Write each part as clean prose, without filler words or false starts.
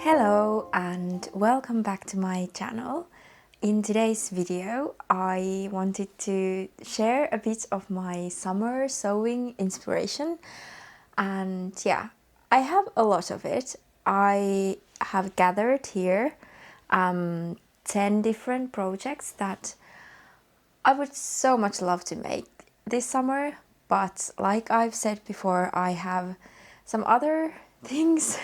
Hello and welcome back to my channel. In today's video I wanted to share a bit of my summer sewing inspiration, and yeah, I have a lot of it. I have gathered here 10 different projects that I would so much love to make this summer, but like I've said before, I have some other things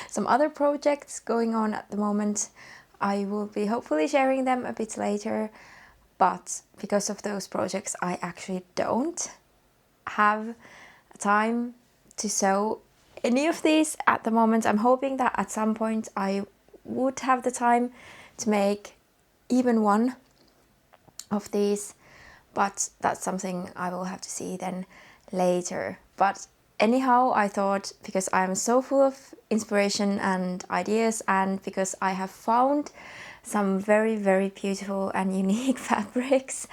some other projects going on at the moment. I will be hopefully sharing them a bit later, but because of those projects I actually don't have time to sew any of these at the moment. I'm hoping that at some point I would have the time to make even one of these, but that's something I will have to see then later. But anyhow, I thought, because I'm so full of inspiration and ideas, and because I have found some very, very beautiful and unique fabrics,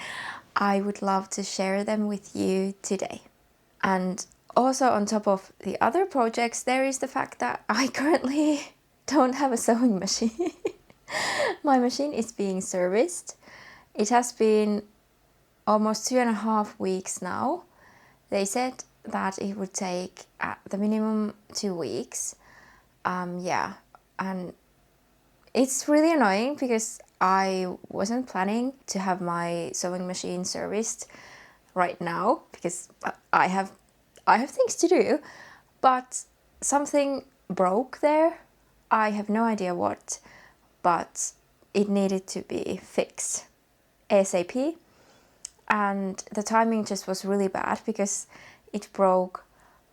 I would love to share them with you today. And also on top of the other projects, there is the fact that I currently don't have a sewing machine. My machine is being serviced. It has been almost 2.5 weeks now. They said that it would take at the minimum 2 weeks. Yeah, and it's really annoying because I wasn't planning to have my sewing machine serviced right now because I have things to do, but something broke there. I have no idea what, but it needed to be fixed ASAP, and the timing just was really bad because it broke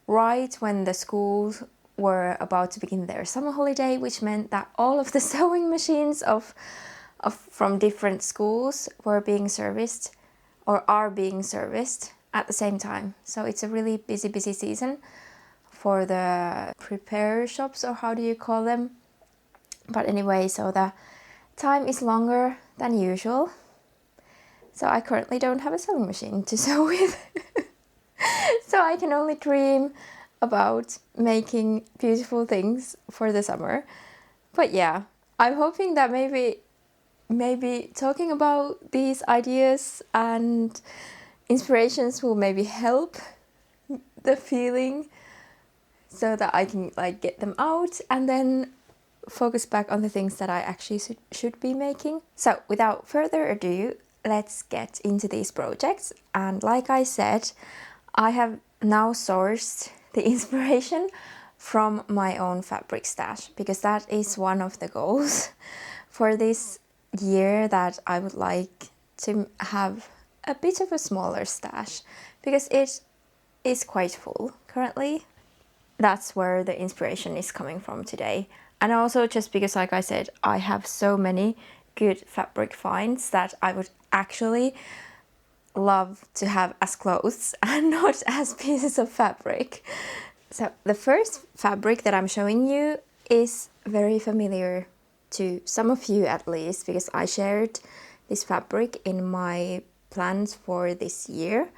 right when the schools were about to begin their summer holiday, which meant that all of the sewing machines from different schools were being serviced or are being serviced at the same time. So it's a really busy season for the repair shops, or how do you call them? But anyway, so the time is longer than usual. So I currently don't have a sewing machine to sew with. So I can only dream about making beautiful things for the summer. But yeah, I'm hoping that maybe talking about these ideas and inspirations will maybe help the feeling, so that I can like get them out and then focus back on the things that I actually should be making. So without further ado, let's get into these projects. And like I said, I have now sourced the inspiration from my own fabric stash, because that is one of the goals for this year, that I would like to have a bit of a smaller stash because it is quite full currently. That's where the inspiration is coming from today. And also just because, like I said, I have so many good fabric finds that I would actually love to have as clothes and not as pieces of fabric. So the first fabric that I'm showing you is very familiar to some of you, at least, because I shared this fabric in my plans for this year.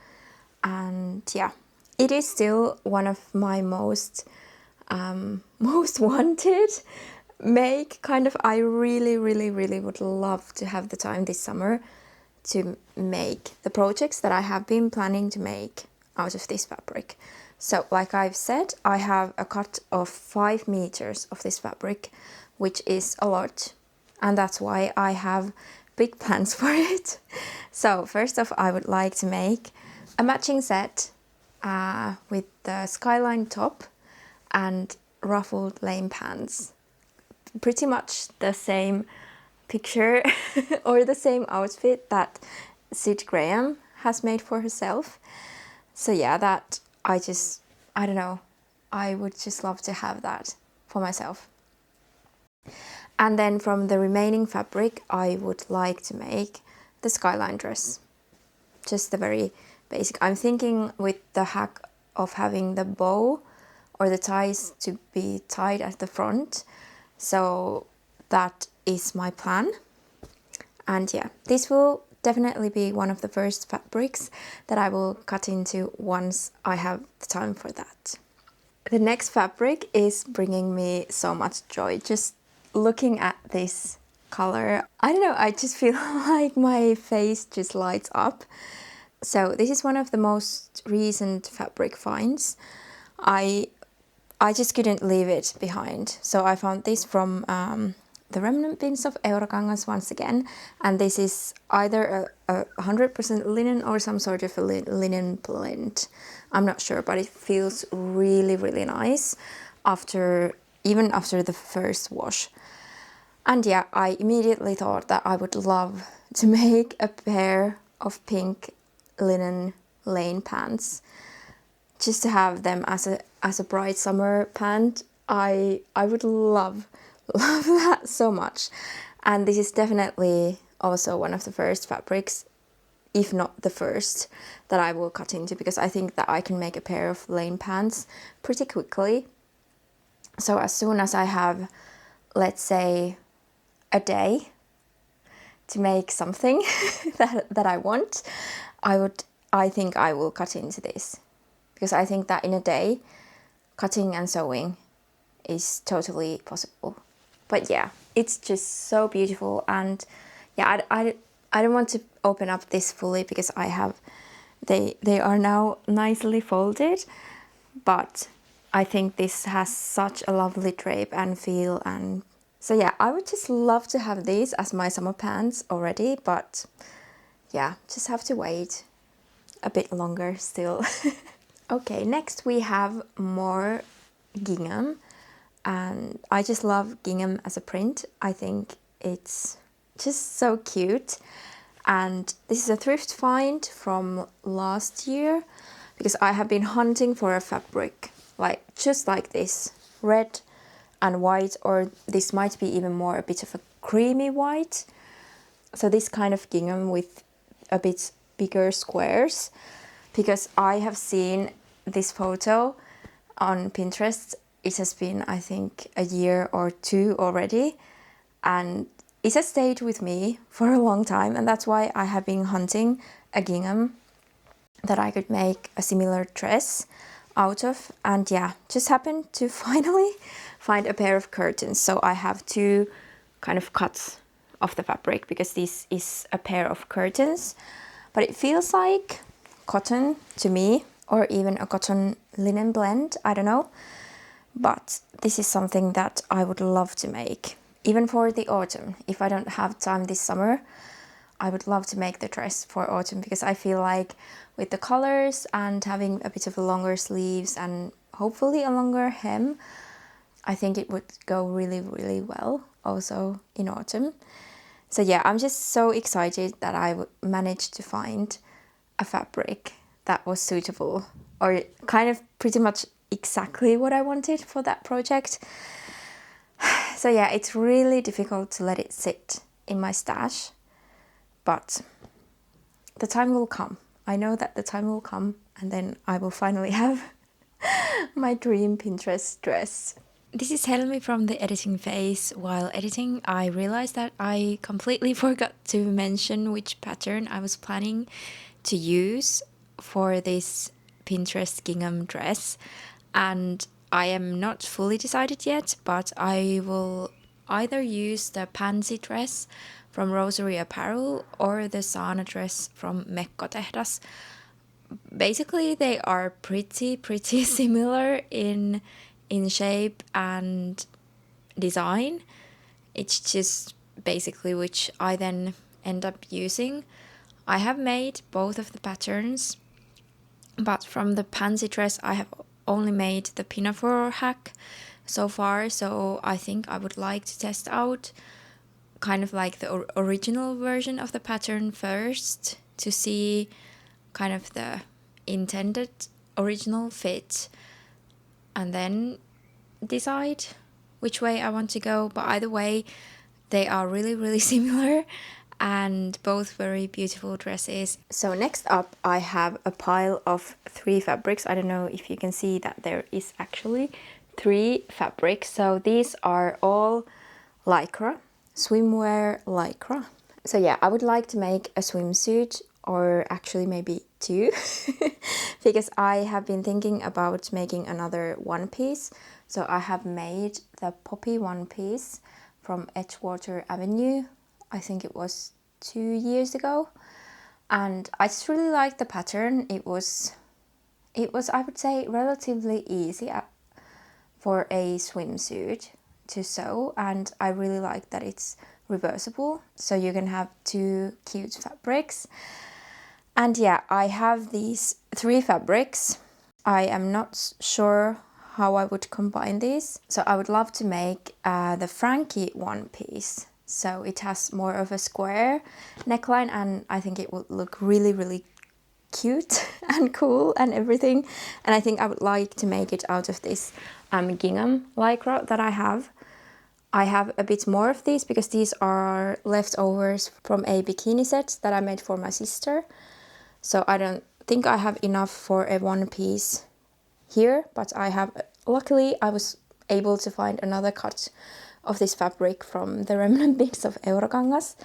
And yeah, it is still one of my most wanted make. Kind of, I really would love to have the time this summer to make the projects that I have been planning to make out of this fabric. So like I've said, I have a cut of 5 meters of this fabric, which is a lot, and that's why I have big plans for it. So first off, I would like to make a matching set with the Skyline top and ruffled lame pants. Pretty much the same picture or the same outfit that Sid Graham has made for herself. So yeah, that I don't know, I would just love to have that for myself. And then from the remaining fabric, I would like to make the Skyline dress. Just the very basic. I'm thinking with the hack of having the bow or the ties to be tied at the front. So that is my plan. And yeah, this will definitely be one of the first fabrics that I will cut into once I have the time for that. The next fabric is bringing me so much joy. Just looking at this color, I don't know, I just feel like my face just lights up. So this is one of the most recent fabric finds. I just couldn't leave it behind. So I found this from the remnant bins of Eurokangas once again. And this is either a 100% linen or some sort of a linen blend. I'm not sure, but it feels really, really nice even after the first wash. And yeah, I immediately thought that I would love to make a pair of pink linen lane pants, just to have them as a bright summer pant. I would love that so much. And this is definitely also one of the first fabrics, if not the first, that I will cut into, because I think that I can make a pair of lane pants pretty quickly. So as soon as I have, let's say, a day to make something that I want, I think I will cut into this, because I think that in a day cutting and sewing is totally possible. But yeah, it's just so beautiful. And yeah, I don't want to open up this fully because they are now nicely folded, but I think this has such a lovely drape and feel. And so yeah, I would just love to have these as my summer pants already, but yeah, just have to wait a bit longer still. Okay, next we have more gingham, and I just love gingham as a print. I think it's just so cute. And this is a thrift find from last year, because I have been hunting for a fabric just like this, red and white, or this might be even more a bit of a creamy white. So this kind of gingham with a bit bigger squares, because I have seen this photo on Pinterest. It has been, I think, a year or two already, and it has stayed with me for a long time, and that's why I have been hunting a gingham that I could make a similar dress out of. And yeah, just happened to finally find a pair of curtains. So I have two kind of cuts of the fabric, because this is a pair of curtains, but it feels like cotton to me, or even a cotton linen blend, I don't know. But this is something that I would love to make, even for the autumn. If I don't have time this summer, I would love to make the dress for autumn, because I feel like with the colors and having a bit of longer sleeves and hopefully a longer hem, I think it would go really, really well also in autumn. So yeah, I'm just so excited that I managed to find a fabric that was suitable, or kind of pretty much exactly what I wanted for that project. So yeah, it's really difficult to let it sit in my stash, but the time will come. I know that the time will come, and then I will finally have my dream Pinterest dress. This is Helmi from the editing phase. While editing, I realized that I completely forgot to mention which pattern I was planning to use for this Pinterest gingham dress, and I am not fully decided yet, but I will either use the Pansy dress from Rosery Apparel or the Saana dress from Mekkotehdas. Basically, they are pretty similar in shape and design. It's just basically which I then end up using. I have made both of the patterns, but from the Pansy dress I have only made the pinafore hack so far, so I think I would like to test out kind of like the original version of the pattern first, to see kind of the intended original fit, and then decide which way I want to go. But either way, they are really similar, and both very beautiful dresses. So next up I have a pile of 3 fabrics. I don't know if you can see that there is actually 3 fabrics. So these are all lycra, swimwear lycra. So yeah, I would like to make a swimsuit, or actually maybe 2, because I have been thinking about making another one piece. So I have made the poppy one piece from Edgewater Avenue. I think it was 2 years ago. And I just really liked the pattern. It was I would say relatively easy for a swimsuit to sew, and I really like that it's reversible, so you can have 2 cute fabrics. And yeah, I have these 3 fabrics. I am not sure how I would combine these. So I would love to make the Frankie one piece. So it has more of a square neckline, and I think it would look really, really cute and cool and everything. And I think I would like to make it out of this gingham lycra that I have. I have a bit more of these because these are leftovers from a bikini set that I made for my sister. So I don't think I have enough for a one piece here, but I have, luckily I was able to find another cut of this fabric from the remnant bits of Eurokangas.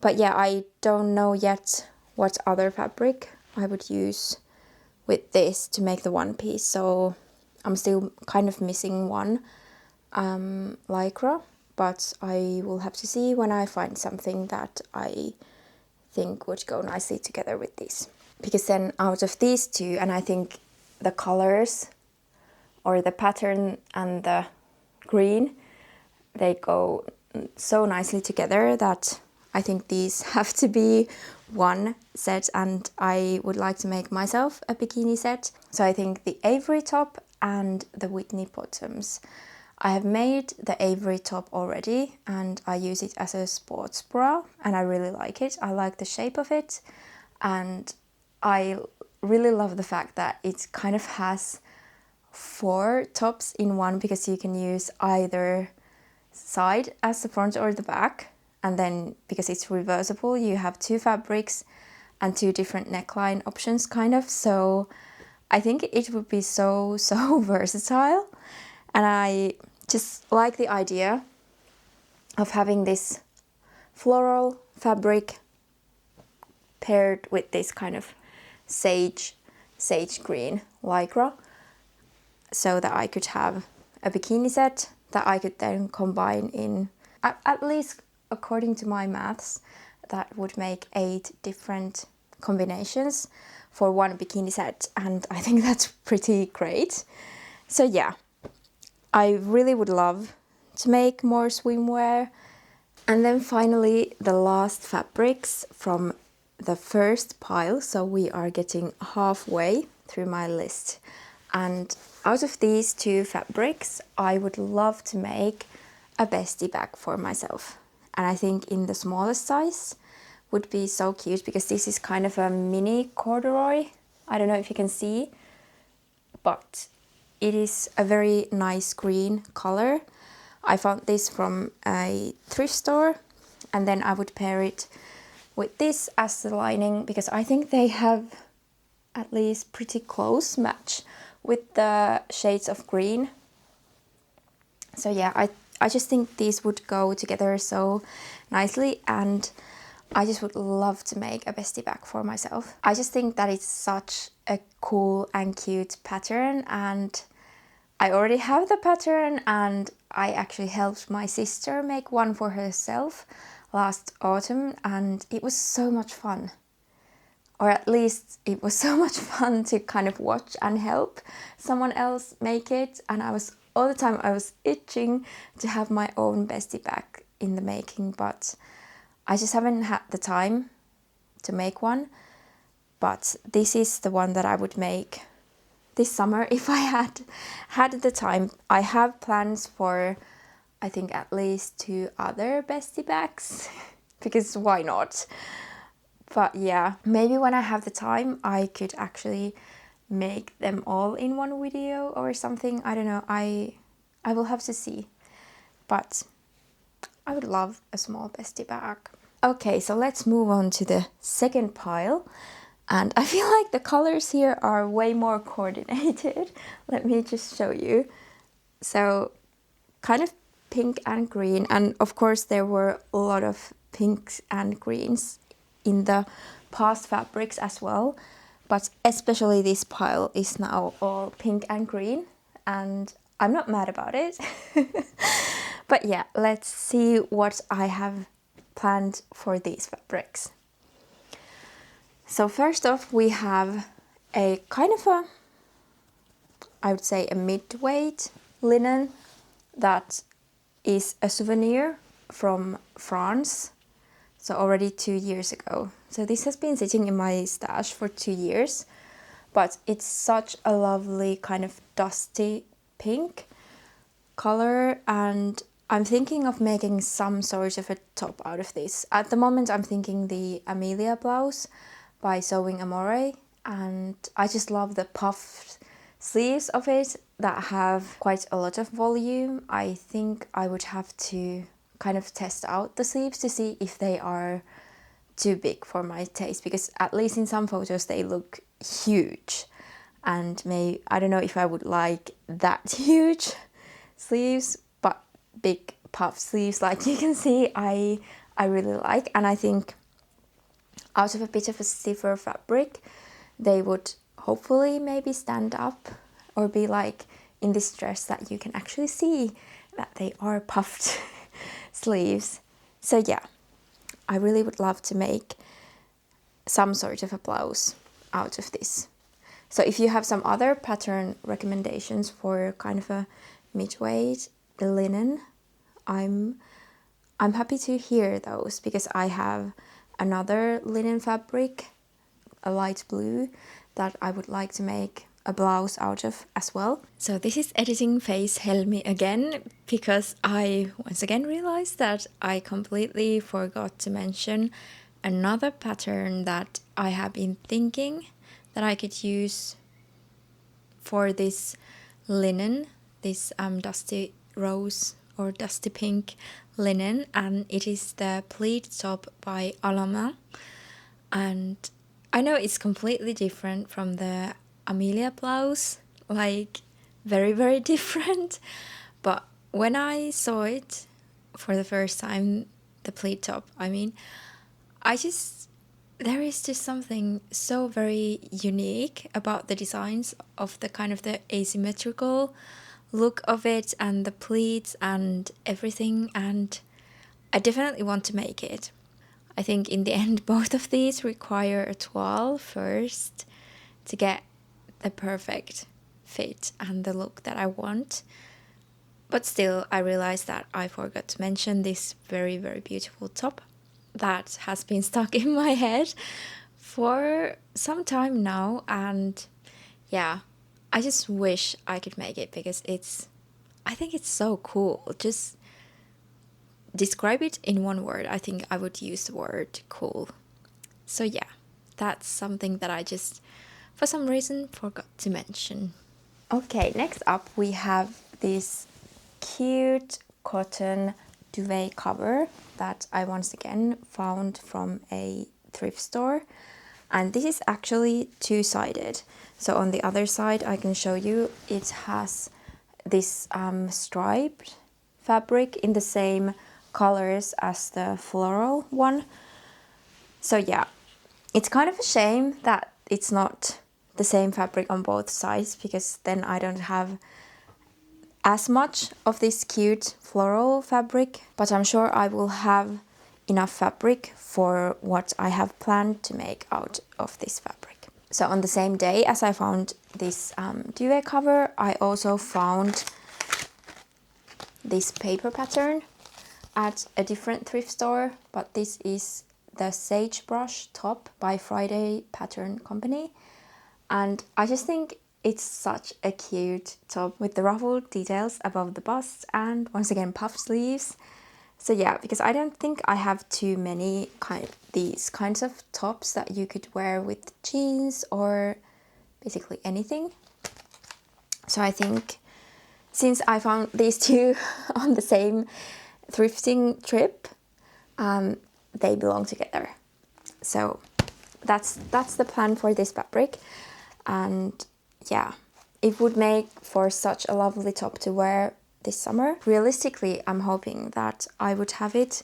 But yeah, I don't know yet what other fabric I would use with this to make the one piece. So I'm still kind of missing one lycra, but I will have to see when I find something that I think would go nicely together with this. Because then out of these 2, and I think the colors or the pattern and the green, they go so nicely together that I think these have to be one set, and I would like to make myself a bikini set. So I think the Avery top and the Whitney bottoms. I have made the Avery top already, and I use it as a sports bra, and I really like it. I like the shape of it, and I really love the fact that it kind of has 4 tops in one, because you can use either side as the front or the back. And then because it's reversible, you have 2 fabrics and 2 different neckline options kind of. So I think it would be so versatile. And I just like the idea of having this floral fabric paired with this kind of sage green lycra, so that I could have a bikini set that I could then combine in, at least according to my maths, that would make 8 different combinations for one bikini set, and I think that's pretty great. So yeah, I really would love to make more swimwear. And then finally the last fabrics from the first pile, so we are getting halfway through my list. And out of these 2 fabrics, I would love to make a Bestie bag for myself. And I think in the smallest size would be so cute, because this is kind of a mini corduroy. I don't know if you can see, but it is a very nice green color. I found this from a thrift store, and then I would pair it with this as the lining, because I think they have at least pretty close match with the shades of green. So yeah, I just think these would go together so nicely, and I just would love to make a Bestie bag for myself. I just think that it's such a cool and cute pattern, and I already have the pattern, and I actually helped my sister make one for herself last autumn, and it was so much fun. Or at least it was so much fun to kind of watch and help someone else make it. And all the time I was itching to have my own Bestie bag in the making, but I just haven't had the time to make one. But this is the one that I would make this summer if I had the time. I have plans for, I think, at least 2 other Bestie bags, because why not? But yeah, maybe when I have the time, I could actually make them all in one video or something. I don't know. I will have to see. But I would love a small Bestie bag. Okay, so let's move on to the second pile. And I feel like the colors here are way more coordinated. Let me just show you. So kind of pink and green. And of course there were a lot of pinks and greens in the past fabrics as well, but especially this pile is now all pink and green, and I'm not mad about it. But yeah, let's see what I have planned for these fabrics. So first off, we have a kind of a, I would say a mid-weight linen that is a souvenir from France. So already 2 years ago. So this has been sitting in my stash for 2 years, but it's such a lovely kind of dusty pink color, and I'm thinking of making some sort of a top out of this. At the moment I'm thinking the Amelia blouse by Sewingamore, and I just love the puffed sleeves of it that have quite a lot of volume. I think I would have to kind of test out the sleeves to see if they are too big for my taste, because at least in some photos they look huge, and maybe I don't know if I would like that huge sleeves, but big puff sleeves like you can see I really like. And I think out of a bit of a stiffer fabric they would hopefully maybe stand up or be like in this dress that you can actually see that they are puffed sleeves. So yeah, I really would love to make some sort of a blouse out of this. So if you have some other pattern recommendations for kind of a mid-weight linen, I'm happy to hear those, because I have another linen fabric, a light blue, that I would like to make a blouse out of as well. So this is editing phase Helmi again, because I once again realized that I completely forgot to mention another pattern that I have been thinking that I could use for this linen, this dusty rose or dusty pink linen, and it is the Pleat top by Alamain. And I know it's completely different from the Amelia blouse, like very, very different. But when I saw it for the first time, the pleat top, I mean, there is just something so very unique about the designs of the kind of the asymmetrical look of it and the pleats and everything, and I definitely want to make it. I think in the end both of these require a toile first to get the perfect fit and the look that I want. But still, I realized that I forgot to mention this very, very beautiful top that has been stuck in my head for some time now. And yeah, I just wish I could make it, because I think it's so cool. Just describe it in one word, I think I would use the word cool. So yeah, that's something that I just for some reason forgot to mention. Okay, next up we have this cute cotton duvet cover that I once again found from a thrift store, and this is actually two-sided. So on the other side I can show you, it has this striped fabric in the same colors as the floral one. So yeah, it's kind of a shame that it's not the same fabric on both sides, because then I don't have as much of this cute floral fabric, but I'm sure I will have enough fabric for what I have planned to make out of this fabric. So on the same day as I found this duvet cover, I also found this paper pattern at a different thrift store, but this is the Sagebrush top by Friday Pattern Company, and I just think it's such a cute top with the ruffled details above the bust and once again puff sleeves. So yeah, because I don't think I have too many these kinds of tops that you could wear with jeans or basically anything. So I think since I found these two on the same thrifting trip, they belong together. So that's the plan for this fabric, and yeah, it would make for such a lovely top to wear this summer. Realistically, I'm hoping that I would have it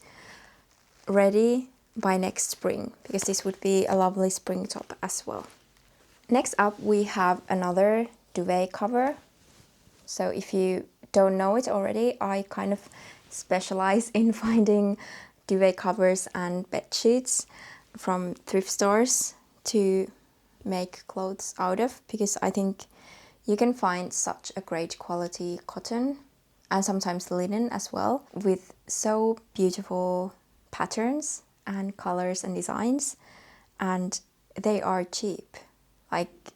ready by next spring, because this would be a lovely spring top as well. Next up we have another duvet cover. So if you don't know it already, I kind of specialize in finding duvet covers and bed sheets from thrift stores to make clothes out of, because I think you can find such a great quality cotton and sometimes linen as well with so beautiful patterns and colors and designs, and they are cheap. Like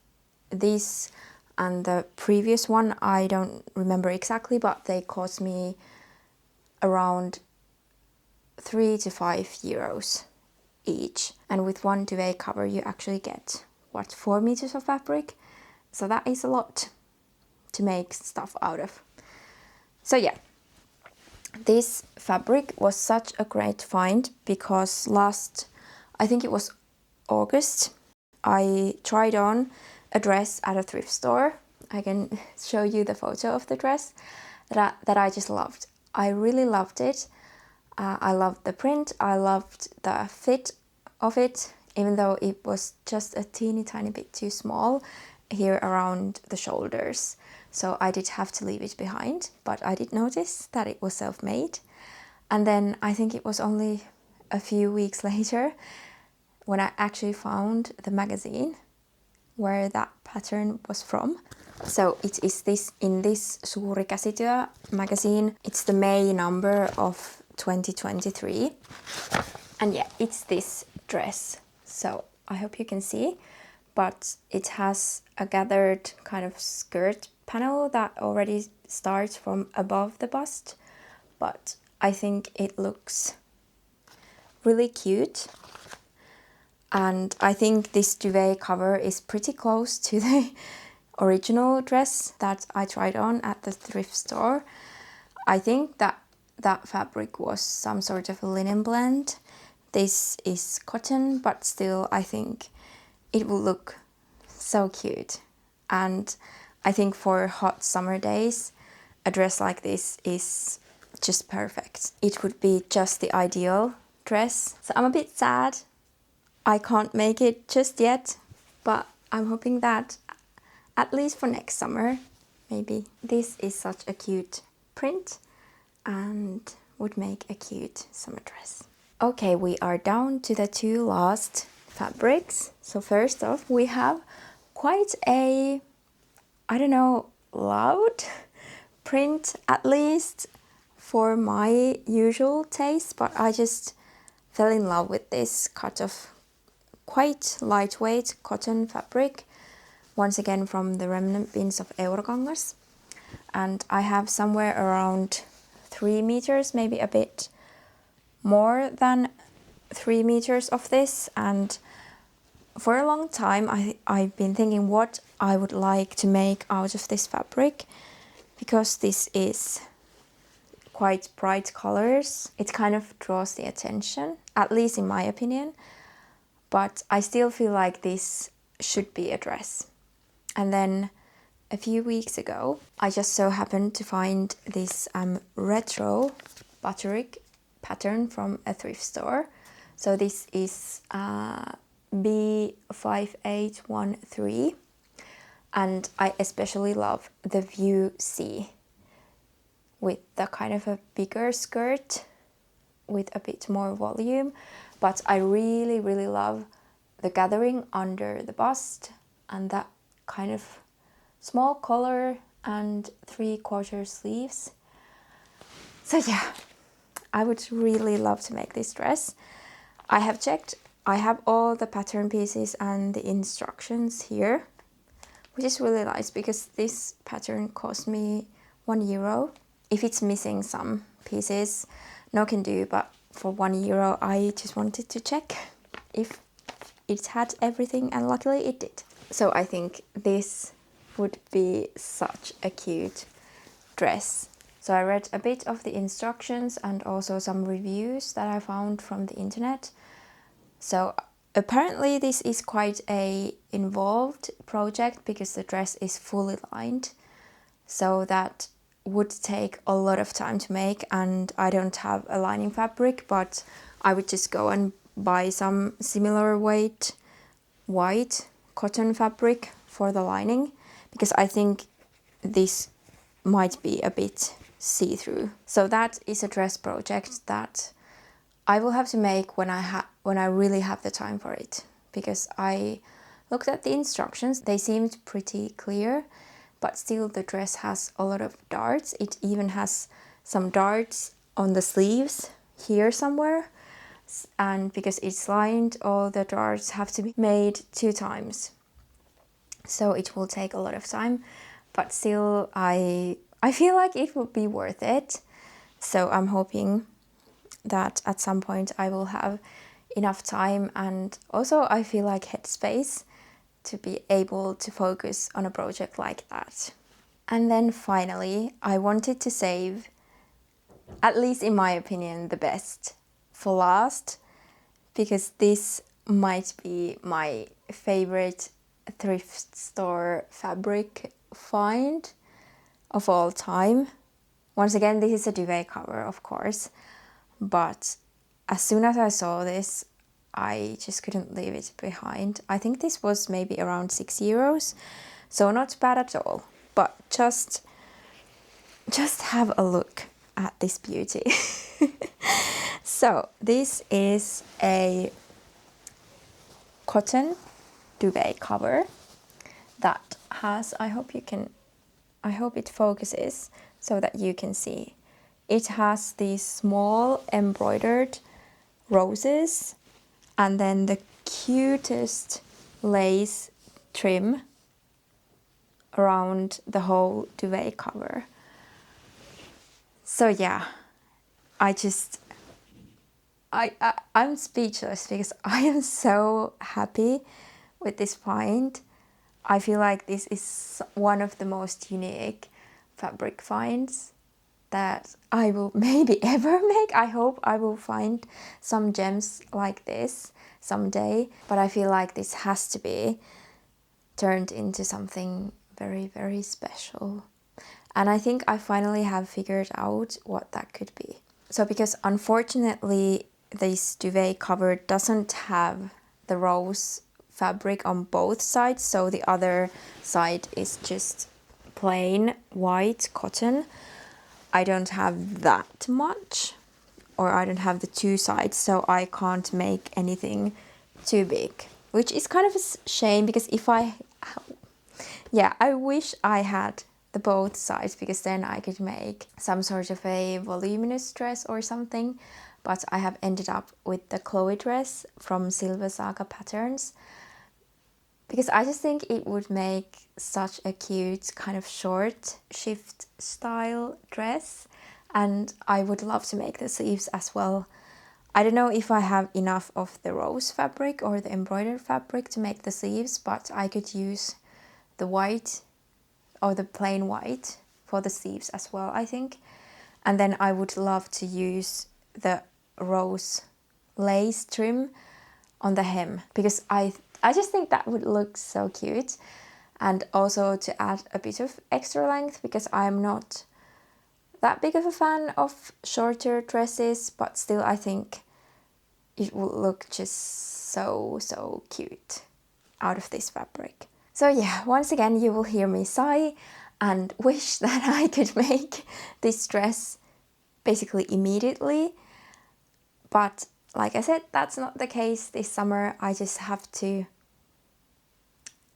this and the previous one, I don't remember exactly, but they cost me around 3 to 5 euros each. And with one duvet cover you actually get, what, 4 meters of fabric? So that is a lot to make stuff out of. So yeah, this fabric was such a great find because I think it was August, I tried on a dress at a thrift store. I can show you the photo of the dress that I just loved. I really loved it. I loved the print, I loved the fit of it, even though it was just a teeny tiny bit too small here around the shoulders. So I did have to leave it behind, but I did notice that it was self-made. And then I think it was only a few weeks later when I actually found the magazine where that pattern was from. So it is this in this Suuri Käsityö magazine. It's the May number of 2023. And yeah, it's this dress. So I hope you can see, but it has a gathered kind of skirt panel that already starts from above the bust, but I think it looks really cute. And I think this duvet cover is pretty close to the original dress that I tried on at the thrift store. I think that fabric was some sort of a linen blend. This is cotton, but still I think it will look so cute. And I think for hot summer days, a dress like this is just perfect. It would be just the ideal dress. So I'm a bit sad I can't make it just yet, but I'm hoping that at least for next summer, maybe. This is such a cute print and would make a cute summer dress. Okay, we are down to the two last fabrics. So first off, we have quite a, I don't know, loud print, at least for my usual taste, but I just fell in love with this cut of quite lightweight cotton fabric, once again from the remnant bins of Eurokangas. And I have somewhere around 3 meters, maybe a bit more than 3 meters of this. And for a long time I've been thinking what I would like to make out of this fabric, because this is quite bright colors. It kind of draws the attention, at least in my opinion. But I still feel like this should be a dress. And then a few weeks ago, I just so happened to find this retro butterick pattern from a thrift store. So this is B5813. And I especially love the view C with the kind of a bigger skirt with a bit more volume. But I really, really love the gathering under the bust and that kind of small collar and 3/4 sleeves. So yeah, I would really love to make this dress. I have checked, I have all the pattern pieces and the instructions here, which is really nice because this pattern cost me €1. If it's missing some pieces, no can do, but for €1 I just wanted to check if it had everything, and luckily it did. So I think this would be such a cute dress. So I read a bit of the instructions and also some reviews that I found from the internet. So apparently this is quite a involved project because the dress is fully lined. So that would take a lot of time to make, and I don't have a lining fabric, but I would just go and buy some similar weight white cotton fabric for the lining, because I think this might be a bit see-through. So that is a dress project that I will have to make when I really have the time for it, because I looked at the instructions. They seemed pretty clear, but still the dress has a lot of darts. It even has some darts on the sleeves here somewhere, and because it's lined, all the darts have to be made 2 times. So it will take a lot of time, but still I feel like it would be worth it. So I'm hoping that at some point I will have enough time, and also I feel like headspace to be able to focus on a project like that. And then finally, I wanted to save, at least in my opinion, the best for last, because this might be my favorite thrift store fabric find of all time. Once again, this is a duvet cover, of course, but as soon as I saw this, I just couldn't leave it behind. I think this was maybe around €6, so not bad at all. But just have a look at this beauty. So this is a cotton duvet cover that has, I hope it focuses so that you can see. It has these small embroidered roses and then the cutest lace trim around the whole duvet cover. So yeah, I'm speechless because I am so happy with this find. I feel like this is one of the most unique fabric finds that I will maybe ever make. I hope I will find some gems like this someday, but I feel like this has to be turned into something very, very special. And I think I finally have figured out what that could be. So because unfortunately this duvet cover doesn't have the rose fabric on both sides, so the other side is just plain white cotton. I don't have that much, or I don't have the 2 sides, so I can't make anything too big, which is kind of a shame, because I wish I had the both sides, because then I could make some sort of a voluminous dress or something. But I have ended up with the Chloe dress from Silversaga patterns, because I just think it would make such a cute kind of short shift style dress, and I would love to make the sleeves as well. I don't know if I have enough of the rose fabric or the embroidered fabric to make the sleeves, but I could use the white or the plain white for the sleeves as well, I think. And then I would love to use the rose lace trim on the hem, because I just think that would look so cute. And also to add a bit of extra length, because I'm not that big of a fan of shorter dresses, but still I think it would look just so cute out of this fabric. So yeah, once again you will hear me sigh and wish that I could make this dress basically immediately. But like I said, that's not the case this summer. I just have to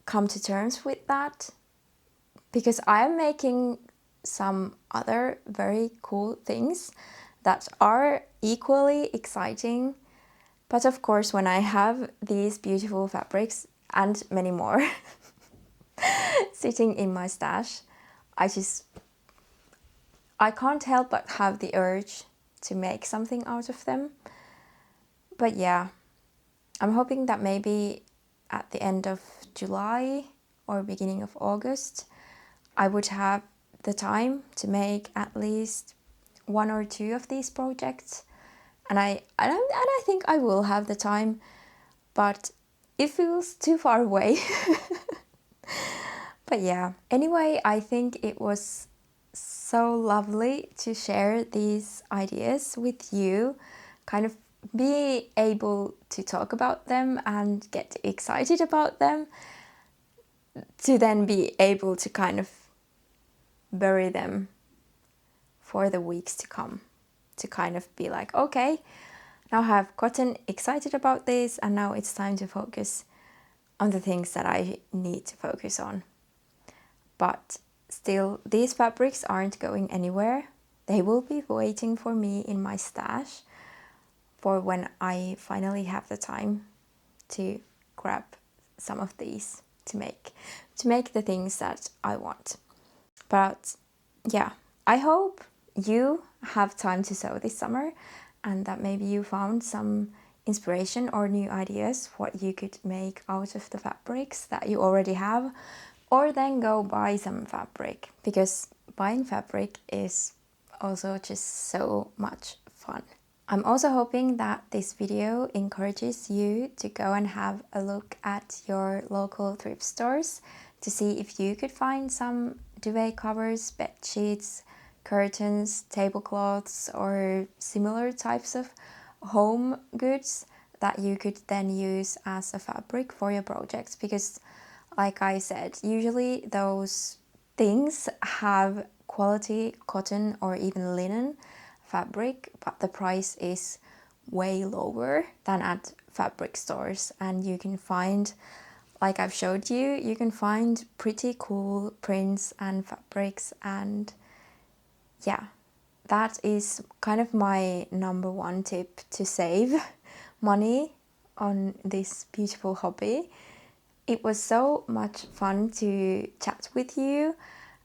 come to terms with that, because I am making some other very cool things that are equally exciting. But of course, when I have these beautiful fabrics and many more sitting in my stash, I can't help but have the urge to make something out of them. But yeah, I'm hoping that maybe at the end of July or beginning of August, I would have the time to make at least 1 or 2 of these projects. And I think I will have the time, but it feels too far away. But yeah, anyway, I think it was so lovely to share these ideas with you, kind of be able to talk about them and get excited about them, to then be able to kind of bury them for the weeks to come, to kind of be like, okay, now I have gotten excited about this and now it's time to focus on the things that I need to focus on. But still, these fabrics aren't going anywhere. They will be waiting for me in my stash for when I finally have the time to grab some of these to make the things that I want. But yeah, I hope you have time to sew this summer and that maybe you found some inspiration or new ideas what you could make out of the fabrics that you already have, or then go buy some fabric, because buying fabric is also just so much fun. I'm also hoping that this video encourages you to go and have a look at your local thrift stores to see if you could find some duvet covers, bed sheets, curtains, tablecloths, or similar types of home goods that you could then use as a fabric for your projects. Because like I said, usually those things have quality cotton or even linen fabric, but the price is way lower than at fabric stores. And you can find, like I've showed you, you can find pretty cool prints and fabrics. And yeah, that is kind of my number one tip to save money on this beautiful hobby. It was so much fun to chat with you,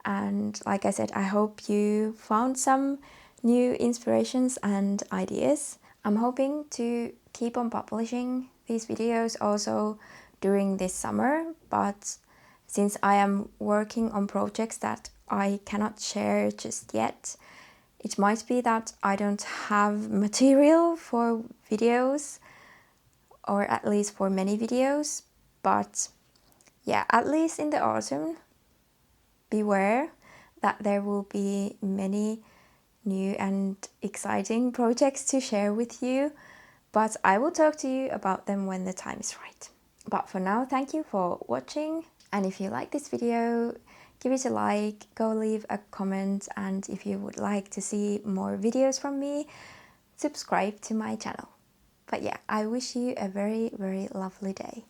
and like I said, I hope you found some new inspirations and ideas. I'm hoping to keep on publishing these videos also during this summer, but since I am working on projects that I cannot share just yet, it might be that I don't have material for videos, or at least for many videos. But yeah, at least in the autumn, beware that there will be many new and exciting projects to share with you, but I will talk to you about them when the time is right. But for now, thank you for watching, and if you like this video, give it a like, go leave a comment, and if you would like to see more videos from me, subscribe to my channel. But yeah, I wish you a very, very lovely day.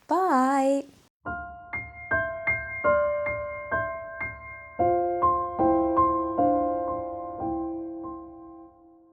Bye!